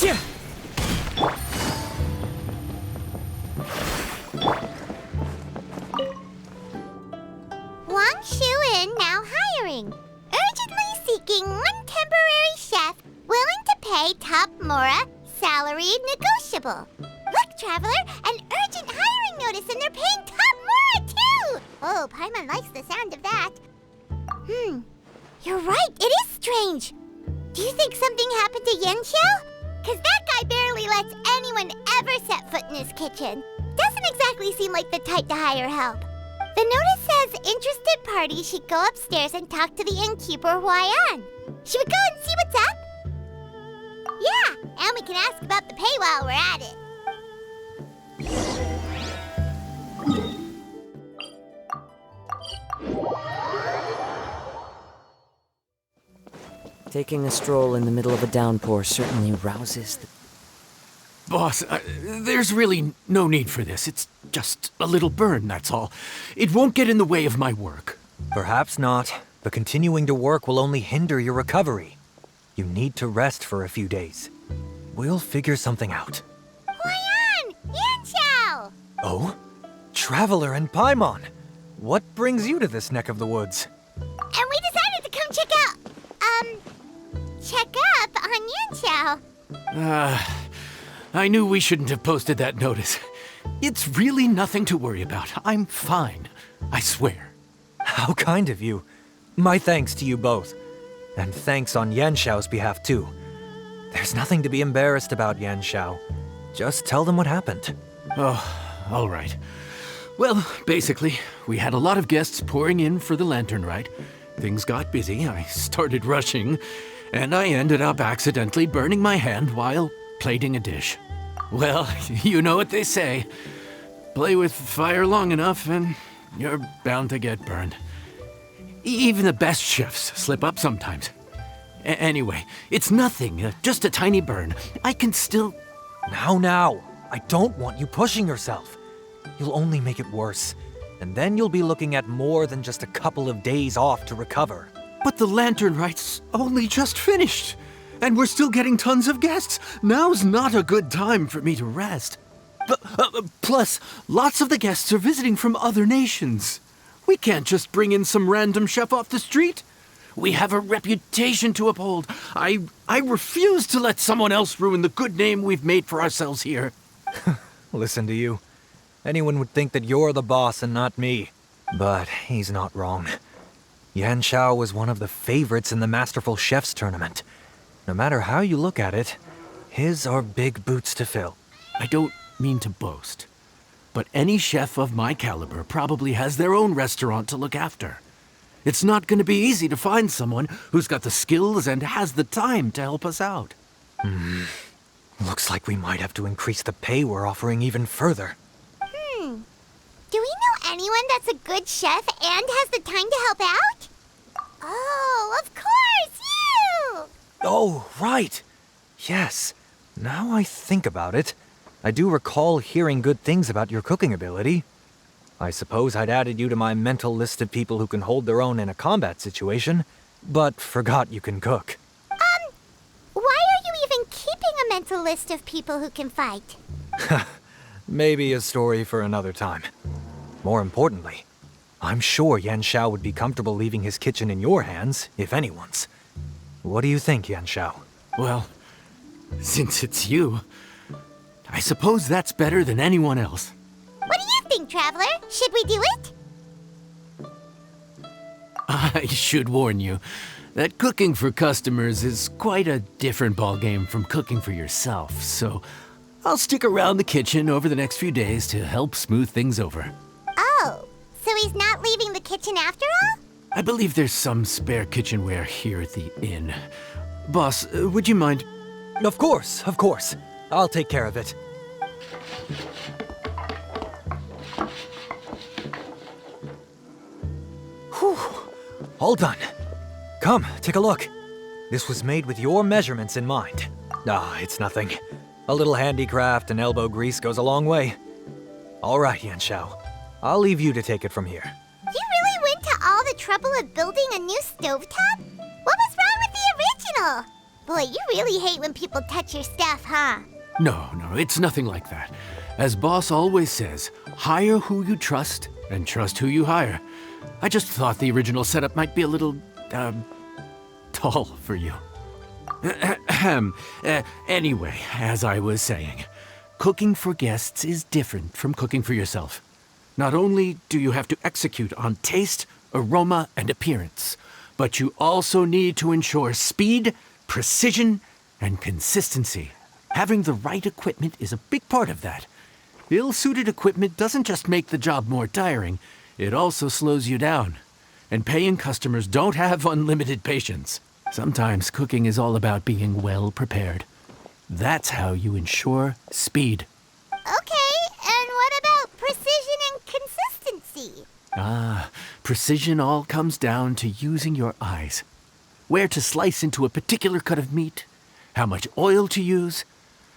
Wang Shuin now hiring. Urgently seeking one temporary chef willing to pay top Mora, salary negotiable. Look, Traveler, an urgent hiring notice and they're paying top Mora too! Oh, Paimon likes the sound of that. You're right, it is strange. Do you think something happened to Yanxiao? Cause that guy barely lets anyone ever set foot in his kitchen. Doesn't exactly seem like the type to hire help. The notice says interested parties should go upstairs and talk to the innkeeper Huai'an. Should we go and see what's up? Yeah, and we can ask about the pay while we're at it. Taking a stroll in the middle of a downpour certainly rouses the... Boss, there's really no need for this. It's just a little burn, that's all. It won't get in the way of my work. Perhaps not, but continuing to work will only hinder your recovery. You need to rest for a few days. We'll figure something out. Huai'an! Yanxiao! Oh? Traveler and Paimon! What brings you to this neck of the woods? And we decided to come check up on Yanxiao. I knew we shouldn't have posted that notice. It's really nothing to worry about. I'm fine. I swear. How kind of you. My thanks to you both. And thanks on Yanxiao's behalf, too. There's nothing to be embarrassed about, Yanxiao. Just tell them what happened. Oh, all right. Well, basically, we had a lot of guests pouring in for the lantern rite. Things got busy, I started rushing, and I ended up accidentally burning my hand while plating a dish. Well, you know what they say. Play with fire long enough and you're bound to get burned. Even the best chefs slip up sometimes. Anyway, it's nothing, just a tiny burn. I can still... Now, I don't want you pushing yourself. You'll only make it worse. And then you'll be looking at more than just a couple of days off to recover. But the lantern rite's only just finished. And we're still getting tons of guests. Now's not a good time for me to rest. Plus, lots of the guests are visiting from other nations. We can't just bring in some random chef off the street. We have a reputation to uphold. I refuse to let someone else ruin the good name we've made for ourselves here. Listen to you. Anyone would think that you're the boss and not me. But he's not wrong. Yanxiao was one of the favorites in the Masterful Chefs tournament. No matter how you look at it, his are big boots to fill. I don't mean to boast, but any chef of my caliber probably has their own restaurant to look after. It's not going to be easy to find someone who's got the skills and has the time to help us out. Looks like we might have to increase the pay we're offering even further. Do we know anyone that's a good chef and has the time to help out? Oh, of course, you! Oh, right. Yes. Now I think about it, I do recall hearing good things about your cooking ability. I suppose I'd added you to my mental list of people who can hold their own in a combat situation, but forgot you can cook. Why are you even keeping a mental list of people who can fight? Maybe a story for another time. More importantly, I'm sure Yanxiao would be comfortable leaving his kitchen in your hands, if anyone's. What do you think, Yanxiao? Well, since it's you, I suppose that's better than anyone else. What do you think, Traveler? Should we do it? I should warn you that cooking for customers is quite a different ballgame from cooking for yourself, so I'll stick around the kitchen over the next few days to help smooth things over. Oh, so he's not leaving the kitchen after all? I believe there's some spare kitchenware here at the inn. Boss, would you mind? Of course. I'll take care of it. Whew. All done. Come, take a look. This was made with your measurements in mind. It's nothing. A little handicraft and elbow grease goes a long way. All right, Yanxiao. I'll leave you to take it from here. You really went to all the trouble of building a new stovetop? What was wrong with the original? Boy, you really hate when people touch your stuff, huh? No, it's nothing like that. As boss always says, hire who you trust and trust who you hire. I just thought the original setup might be a little, tall for you. Anyway, as I was saying, cooking for guests is different from cooking for yourself. Not only do you have to execute on taste, aroma, and appearance, but you also need to ensure speed, precision, and consistency. Having the right equipment is a big part of that. Ill-suited equipment doesn't just make the job more tiring, it also slows you down. And paying customers don't have unlimited patience. Sometimes cooking is all about being well prepared. That's how you ensure speed. Okay, and what about precision and consistency? Precision all comes down to using your eyes. Where to slice into a particular cut of meat, how much oil to use,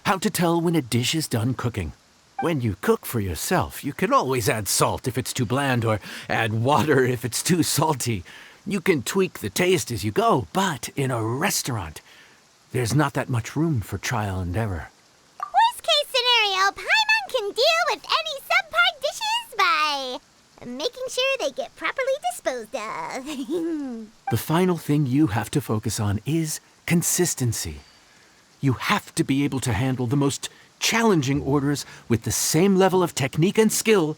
how to tell when a dish is done cooking. When you cook for yourself, you can always add salt if it's too bland or add water if it's too salty. You can tweak the taste as you go, but in a restaurant, there's not that much room for trial and error. Worst case scenario, Paimon can deal with any subpar dishes by making sure they get properly disposed of. The final thing you have to focus on is consistency. You have to be able to handle the most challenging orders with the same level of technique and skill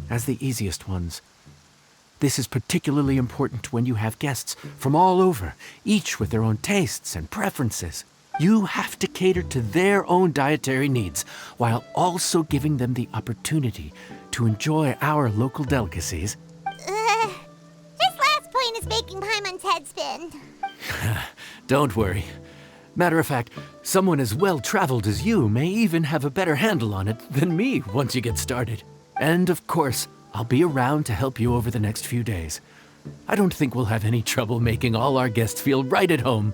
as the easiest ones. This is particularly important when you have guests from all over, each with their own tastes and preferences. You have to cater to their own dietary needs while also giving them the opportunity to enjoy our local delicacies. This last point is making Paimon's head spin. Don't worry. Matter of fact, someone as well-traveled as you may even have a better handle on it than me once you get started. And of course, I'll be around to help you over the next few days. I don't think we'll have any trouble making all our guests feel right at home.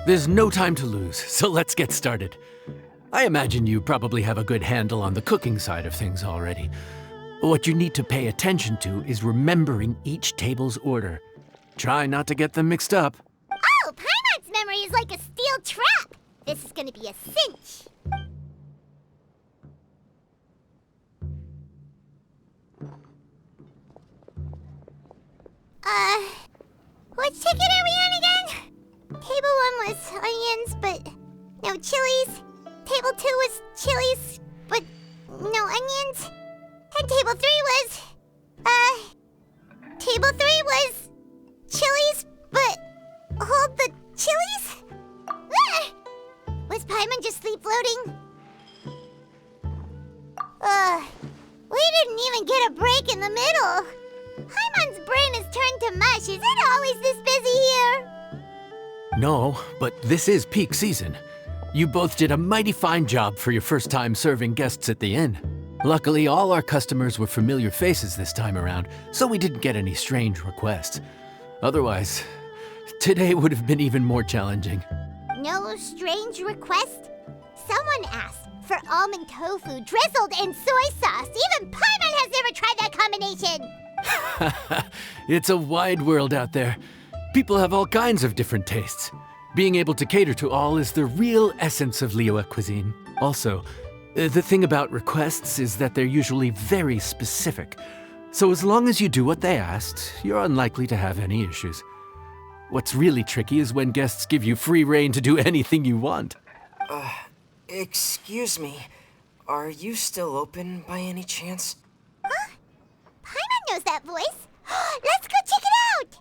There's no time to lose, so let's get started. I imagine you probably have a good handle on the cooking side of things already. What you need to pay attention to is remembering each table's order. Try not to get them mixed up. Oh, Paimon's memory is like a steel trap. This is gonna be a cinch. Which ticket are we on again? Table 1 was onions, but no chilies. Table 2 was chilies, but no onions. And table 3 was, table 3 was chilies, but hold the chilies? Was Paimon just sleep floating? We didn't even get a break in the middle. Paimon's brain has turned to mush. Is it always this busy here? No, but this is peak season. You both did a mighty fine job for your first time serving guests at the inn. Luckily, all our customers were familiar faces this time around, so we didn't get any strange requests. Otherwise, today would have been even more challenging. No strange request? Someone asked for almond tofu drizzled in soy sauce. Even Paimon has never tried that combination. It's a wide world out there. People have all kinds of different tastes. Being able to cater to all is the real essence of Liyue cuisine. Also, the thing about requests is that they're usually very specific. So as long as you do what they asked, you're unlikely to have any issues. What's really tricky is when guests give you free rein to do anything you want. Excuse me. Are you still open by any chance? Huh? Paimon knows that voice. Let's go check it out!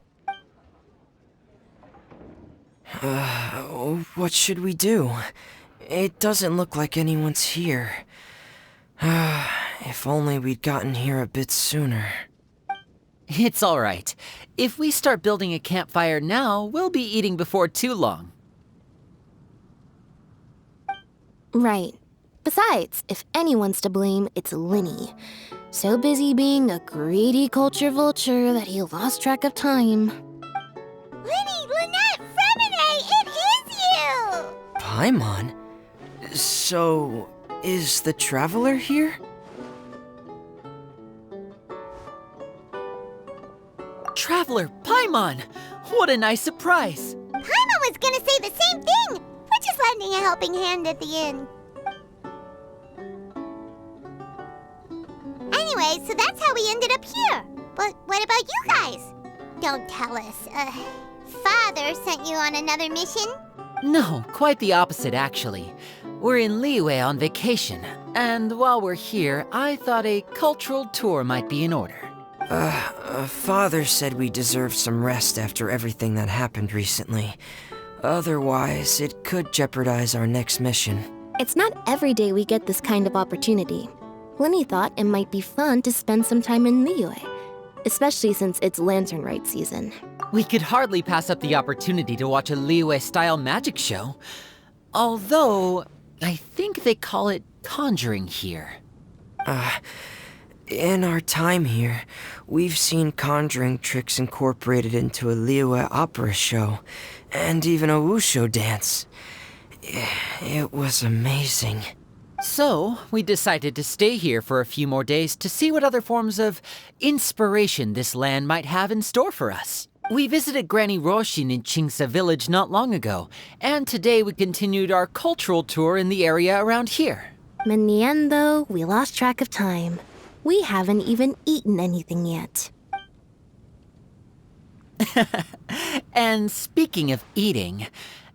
What should we do? It doesn't look like anyone's here. If only we'd gotten here a bit sooner. It's all right. If we start building a campfire now, we'll be eating before too long. Right. Besides, if anyone's to blame, it's Linny. So busy being a greedy culture vulture that he lost track of time. Linny, Lynette, Fremine, it is you! Paimon? So, is the Traveler here? Traveler, Paimon! What a nice surprise! Paimon was gonna say the same thing! We're just lending a helping hand at the inn. Anyway, so that's how we ended up here. But what about you guys? Don't tell us. Father sent you on another mission? No, quite the opposite, actually. We're in Liyue on vacation, and while we're here, I thought a cultural tour might be in order. Father said we deserve some rest after everything that happened recently. Otherwise, it could jeopardize our next mission. It's not every day we get this kind of opportunity. Lenny thought it might be fun to spend some time in Liyue, especially since it's Lantern Rite season. We could hardly pass up the opportunity to watch a Liyue-style magic show. Although, I think they call it conjuring here. In our time here, we've seen conjuring tricks incorporated into a Liyue opera show, and even a wushu dance. It was amazing. So, we decided to stay here for a few more days to see what other forms of inspiration this land might have in store for us. We visited Granny Roshin in Chingsa village not long ago, and today we continued our cultural tour in the area around here. In the end, though, we lost track of time. We haven't even eaten anything yet. And speaking of eating,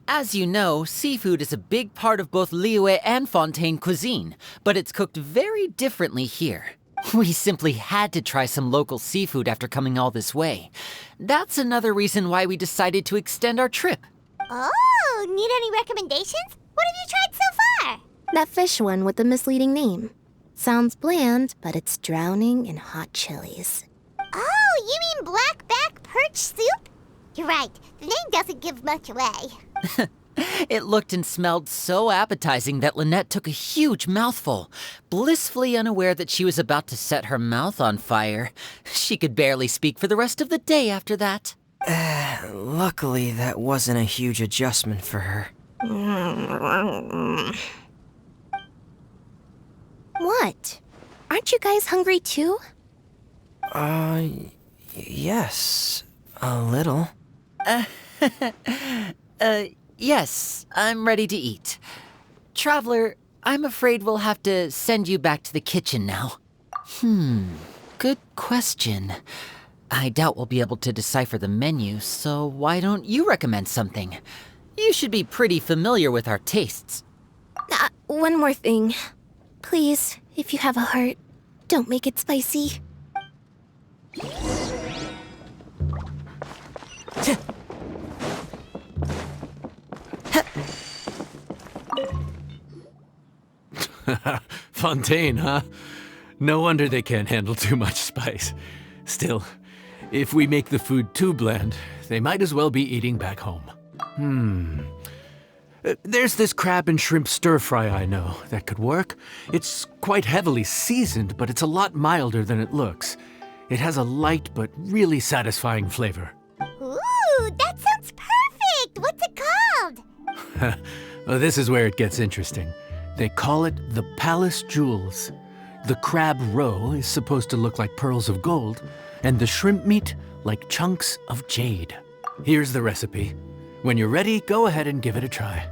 as you know, seafood is a big part of both Liyue and Fontaine cuisine, but it's cooked very differently here. We simply had to try some local seafood after coming all this way. That's another reason why we decided to extend our trip. Oh, need any recommendations? What have you tried so far? That fish one with the misleading name. Sounds bland, but it's drowning in hot chilies. Oh, you mean blackback perch soup? You're right, the name doesn't give much away. It looked and smelled so appetizing that Lynette took a huge mouthful, blissfully unaware that she was about to set her mouth on fire. She could barely speak for the rest of the day after that. Luckily, that wasn't a huge adjustment for her. What? Aren't you guys hungry too? Yes, a little. Yes, I'm ready to eat. Traveler, I'm afraid we'll have to send you back to the kitchen now. Good question. I doubt we'll be able to decipher the menu, so why don't you recommend something? You should be pretty familiar with our tastes. One more thing. Please, if you have a heart, don't make it spicy. Fontaine, huh? No wonder they can't handle too much spice. Still, if we make the food too bland, they might as well be eating back home. There's this crab and shrimp stir-fry I know that could work. It's quite heavily seasoned, but it's a lot milder than it looks. It has a light but really satisfying flavor. Ooh, that sounds perfect! What's it called? Well, this is where it gets interesting. They call it the Palace Jewels. The crab roe is supposed to look like pearls of gold, and the shrimp meat like chunks of jade. Here's the recipe. When you're ready, go ahead and give it a try.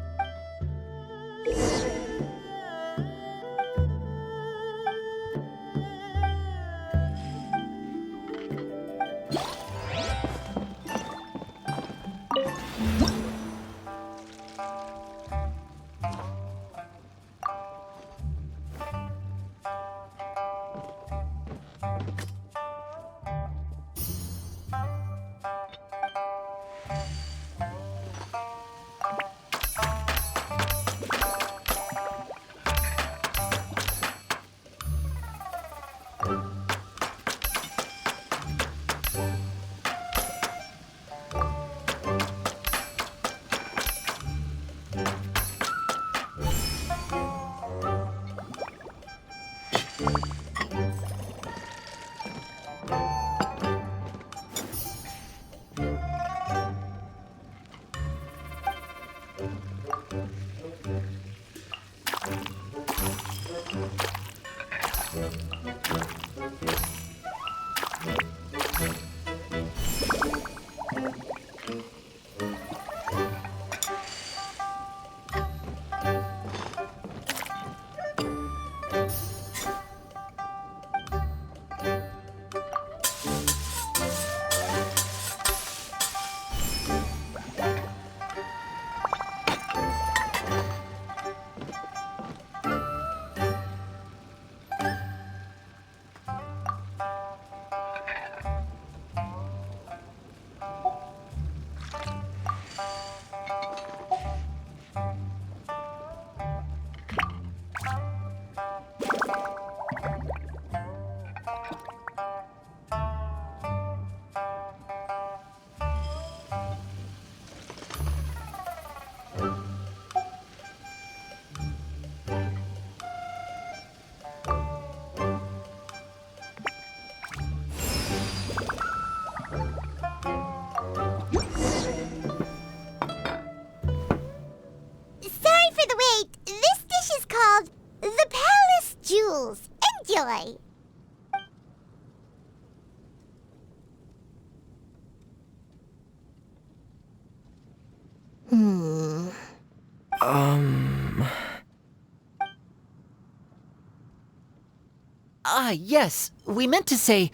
yes. We meant to say,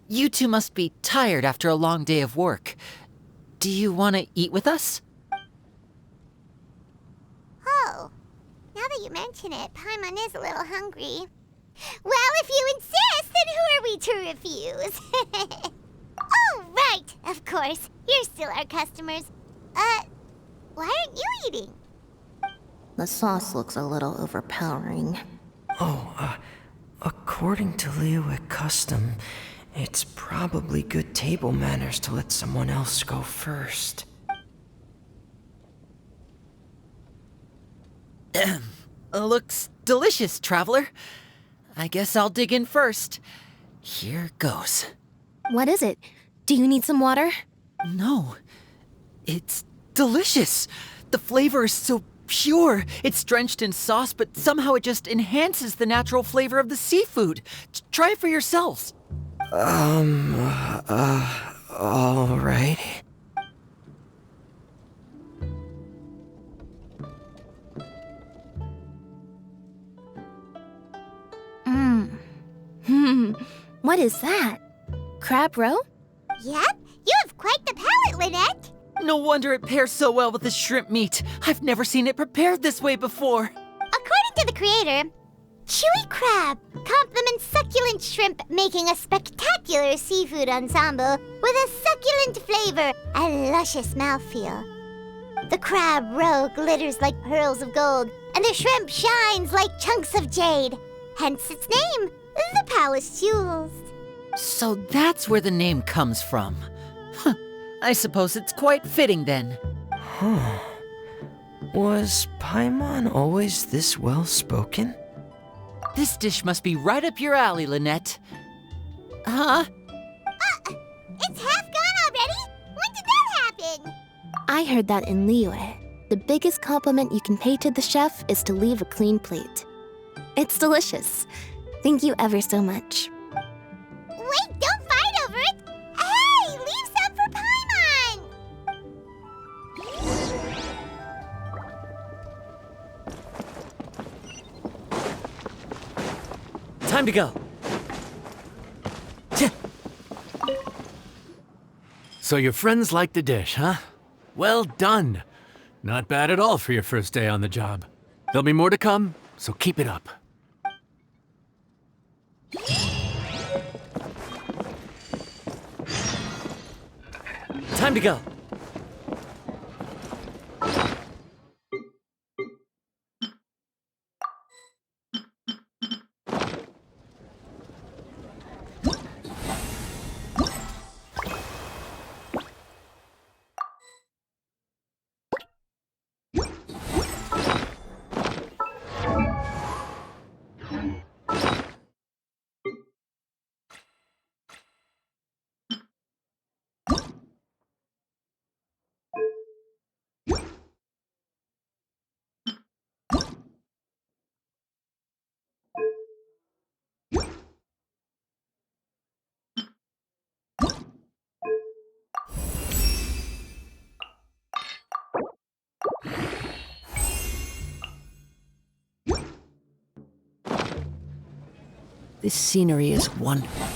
you two must be tired after a long day of work. Do you want to eat with us? Oh, now that you mention it, Paimon is a little hungry. Well, if you insist, then who are we to refuse? Oh, right, of course. You're still our customers. Why aren't you eating? The sauce looks a little overpowering. According to Liyue custom, it's probably good table manners to let someone else go first. Looks delicious, traveler. I guess I'll dig in first. Here goes. What is it? Do you need some water? No, it's delicious. The flavor is so pure. It's drenched in sauce, but somehow it just enhances the natural flavor of the seafood. Try it for yourselves. All right. What is that? Crab roe? Yep, you have quite the palate, Lynette. No wonder it pairs so well with the shrimp meat. I've never seen it prepared this way before. According to the creator, chewy crab complements succulent shrimp, making a spectacular seafood ensemble with a succulent flavor and luscious mouthfeel. The crab roe glitters like pearls of gold, and the shrimp shines like chunks of jade. Hence its name, the Palace Jewels. So that's where the name comes from. Huh. I suppose it's quite fitting then. Was Paimon always this well-spoken? This dish must be right up your alley, Lynette. Huh? It's half gone already? When did that happen? I heard that in Liyue. The biggest compliment you can pay to the chef is to leave a clean plate. It's delicious. Thank you ever so much. Wait, don't fight over it! Hey, leave some for Paimon! Time to go. So your friends like the dish, huh? Well done. Not bad at all for your first day on the job. There'll be more to come, so keep it up. Time to go. This scenery is wonderful.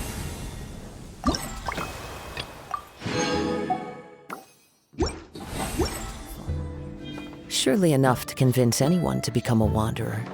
Surely enough to convince anyone to become a wanderer.